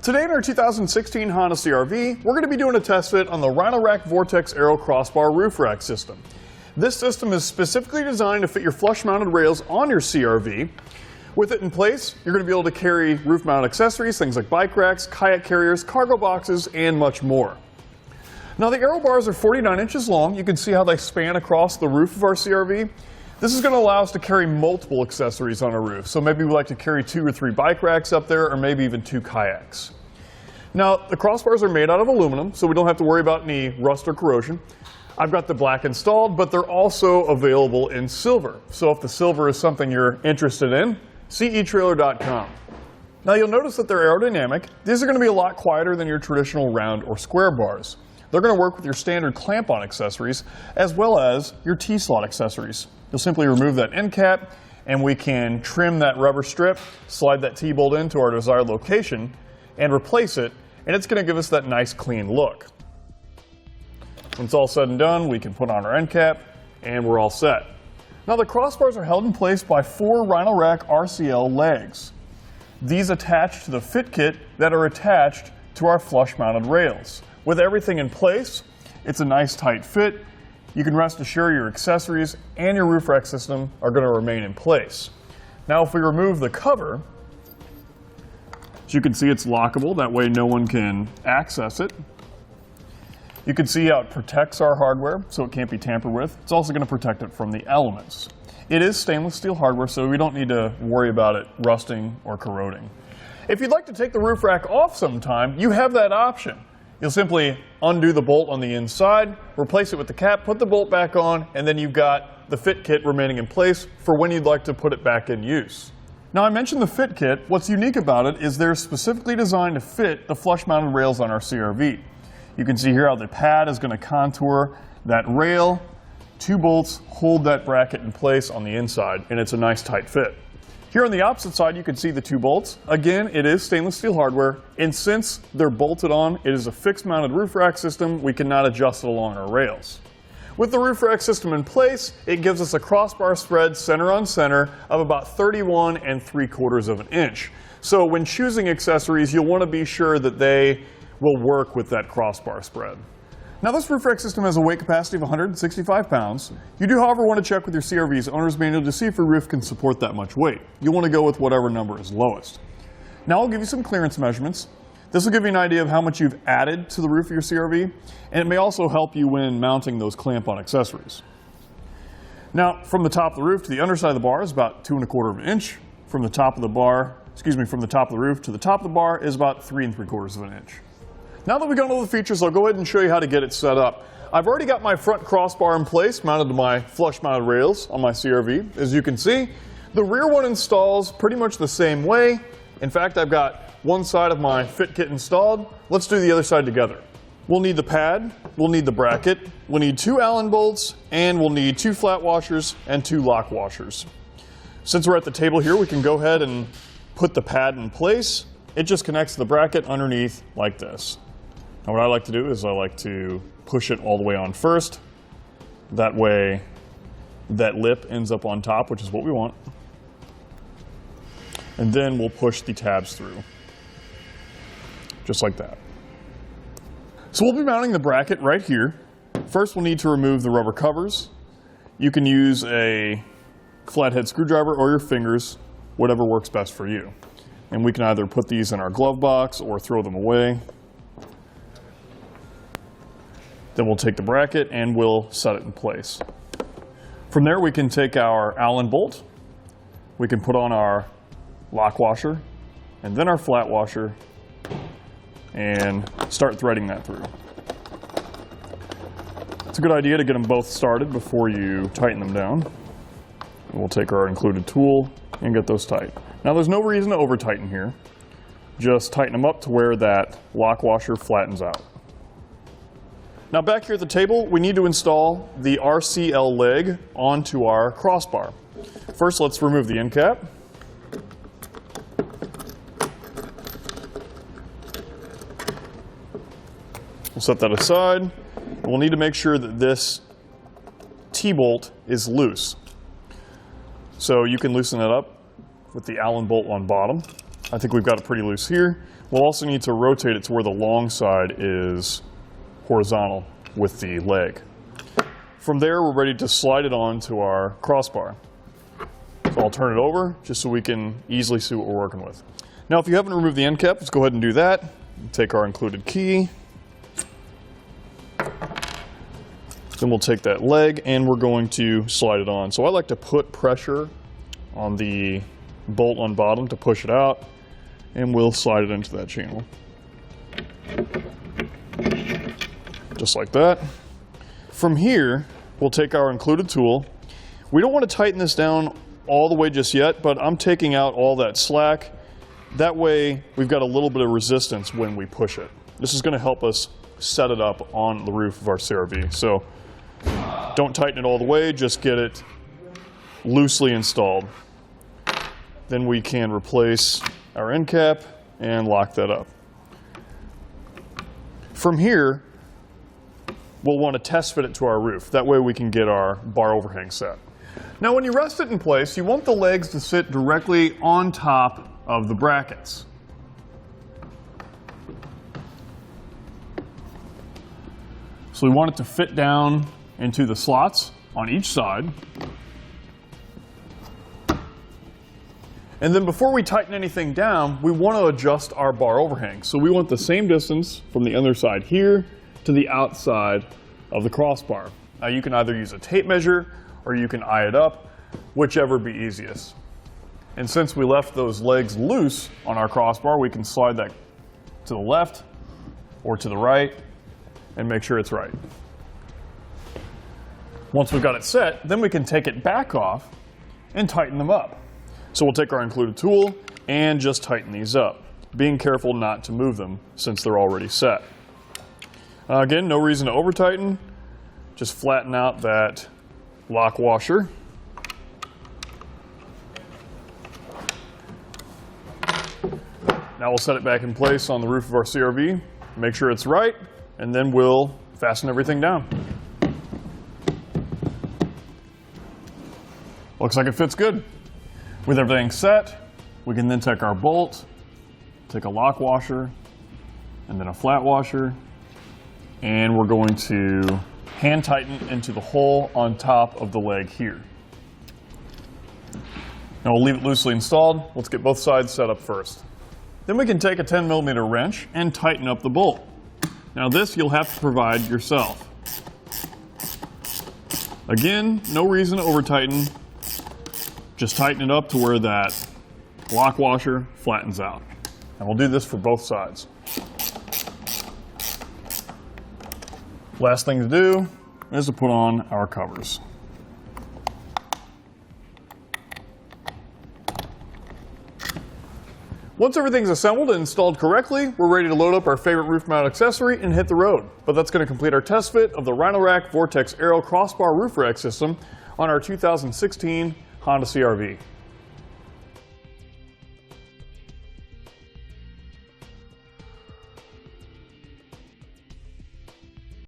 Today in our 2016 Honda CR-V, we're going to be doing a test fit on the Rhino Rack Vortex Aero Crossbar Roof Rack system. This system is specifically designed to fit your flush-mounted rails on your CR-V. With it in place, you're going to be able to carry roof-mounted accessories, things like bike racks, kayak carriers, cargo boxes, and much more. Now the aero bars are 49 inches long. You can see how they span across the roof of our CR-V. This is going to allow us to carry multiple accessories on a roof. So maybe we like to carry 2 or 3 bike racks up there, or maybe even 2 kayaks. Now, the crossbars are made out of aluminum, so we don't have to worry about any rust or corrosion. I've got the black installed, but they're also available in silver. So if the silver is something you're interested in, see etrailer.com. Now you'll notice that they're aerodynamic. These are going to be a lot quieter than your traditional round or square bars. They're going to work with your standard clamp-on accessories, as well as your T-slot accessories. You'll simply remove that end cap, and we can trim that rubber strip, slide that T-bolt into our desired location, and replace it, and it's going to give us that nice clean look. When it's all said and done, we can put on our end cap, and we're all set. Now the crossbars are held in place by 4 Rhino Rack RCL legs. These attach to the fit kit that are attached to our flush-mounted rails. With everything in place, it's a nice tight fit. You can rest assured your accessories and your roof rack system are going to remain in place. Now if we remove the cover, as you can see, it's lockable, that way no one can access it. You can see how it protects our hardware, so it can't be tampered with. It's also going to protect it from the elements. It is stainless steel hardware, so we don't need to worry about it rusting or corroding. If you'd like to take the roof rack off sometime, you have that option. You'll simply undo the bolt on the inside, replace it with the cap, put the bolt back on, and then you've got the fit kit remaining in place for when you'd like to put it back in use. Now I mentioned the fit kit. What's unique about it is they're specifically designed to fit the flush-mounted rails on our CR-V. You can see here how the pad is going to contour that rail. 2 bolts hold that bracket in place on the inside, and it's a nice tight fit. Here on the opposite side, you can see the 2 bolts. Again, it is stainless steel hardware, and since they're bolted on, it is a fixed-mounted roof rack system. We cannot adjust it along our rails. With the roof rack system in place, it gives us a crossbar spread center on center of about 31 3/4 of an inch. So when choosing accessories, you'll want to be sure that they will work with that crossbar spread. Now this roof rack system has a weight capacity of 165 pounds. You do, however, want to check with your CR-V's owner's manual to see if your roof can support that much weight. You'll want to go with whatever number is lowest. Now I'll give you some clearance measurements. This will give you an idea of how much you've added to the roof of your CR-V, and it may also help you when mounting those clamp-on accessories. Now from the top of the roof to the underside of the bar is about 2 1/4 of an inch. From the top of the roof to the top of the bar is about 3 3/4 of an inch. Now that we've gone over the features, I'll go ahead and show you how to get it set up. I've already got my front crossbar in place, mounted to my flush-mounted rails on my CR-V. As you can see, the rear one installs pretty much the same way. In fact, I've got one side of my fit kit installed. Let's do the other side together. We'll need the pad, we'll need the bracket, we'll need 2 Allen bolts, and we'll need 2 flat washers and 2 lock washers. Since we're at the table here, we can go ahead and put the pad in place. It just connects to the bracket underneath like this. Now what I like to do is I like to push it all the way on first. That way that lip ends up on top, which is what we want. And then we'll push the tabs through, just like that. So we'll be mounting the bracket right here. First we'll need to remove the rubber covers. You can use a flathead screwdriver or your fingers, whatever works best for you. And we can either put these in our glove box or throw them away. Then we'll take the bracket and we'll set it in place. From there we can take our Allen bolt, we can put on our lock washer, and then our flat washer, and start threading that through. It's a good idea to get them both started before you tighten them down. And we'll take our included tool and get those tight. Now there's no reason to over tighten here. Just tighten them up to where that lock washer flattens out. Now back here at the table, we need to install the RCL leg onto our crossbar. First, let's remove the end cap. We'll set that aside. We'll need to make sure that this T-bolt is loose. So you can loosen it up with the Allen bolt on bottom. I think we've got it pretty loose here. We'll also need to rotate it to where the long side is horizontal with the leg. From there, we're ready to slide it on to our crossbar. So I'll turn it over just so we can easily see what we're working with. Now, if you haven't removed the end cap, let's go ahead and do that. Take our included key. Then we'll take that leg and we're going to slide it on. So I like to put pressure on the bolt on bottom to push it out, and we'll slide it into that channel. Just like that. From here, we'll take our included tool. We don't want to tighten this down all the way just yet, but I'm taking out all that slack. That way, we've got a little bit of resistance when we push it. This is going to help us set it up on the roof of our CR-V. So don't tighten it all the way, just get it loosely installed. Then we can replace our end cap and lock that up. From here, we'll want to test fit it to our roof. That way we can get our bar overhang set. Now when you rest it in place, you want the legs to sit directly on top of the brackets. So we want it to fit down into the slots on each side. And then before we tighten anything down, we want to adjust our bar overhang. So we want the same distance from the other side here to the outside of the crossbar. Now you can either use a tape measure or you can eye it up, whichever be easiest. And since we left those legs loose on our crossbar, we can slide that to the left or to the right and make sure it's right. Once we've got it set, then we can take it back off and tighten them up. So we'll take our included tool and just tighten these up, being careful not to move them since they're already set. Again, no reason to over tighten, just flatten out that lock washer. Now we'll set it back in place on the roof of our CR-V, make sure it's right, and then we'll fasten everything down. Looks like it fits good. With everything set, we can then take our bolt, take a lock washer, and then a flat washer, and we're going to hand tighten into the hole on top of the leg here. Now we'll leave it loosely installed. Let's get both sides set up first. Then we can take a 10mm wrench and tighten up the bolt. Now this you'll have to provide yourself. Again, no reason to over tighten. Just tighten it up to where that lock washer flattens out. And we'll do this for both sides. Last thing to do is to put on our covers. Once everything's assembled and installed correctly, we're ready to load up our favorite roof mount accessory and hit the road. But that's going to complete our test fit of the Rhino-Rack Vortex Aero Crossbar Roof Rack system on our 2016 Honda CR-V.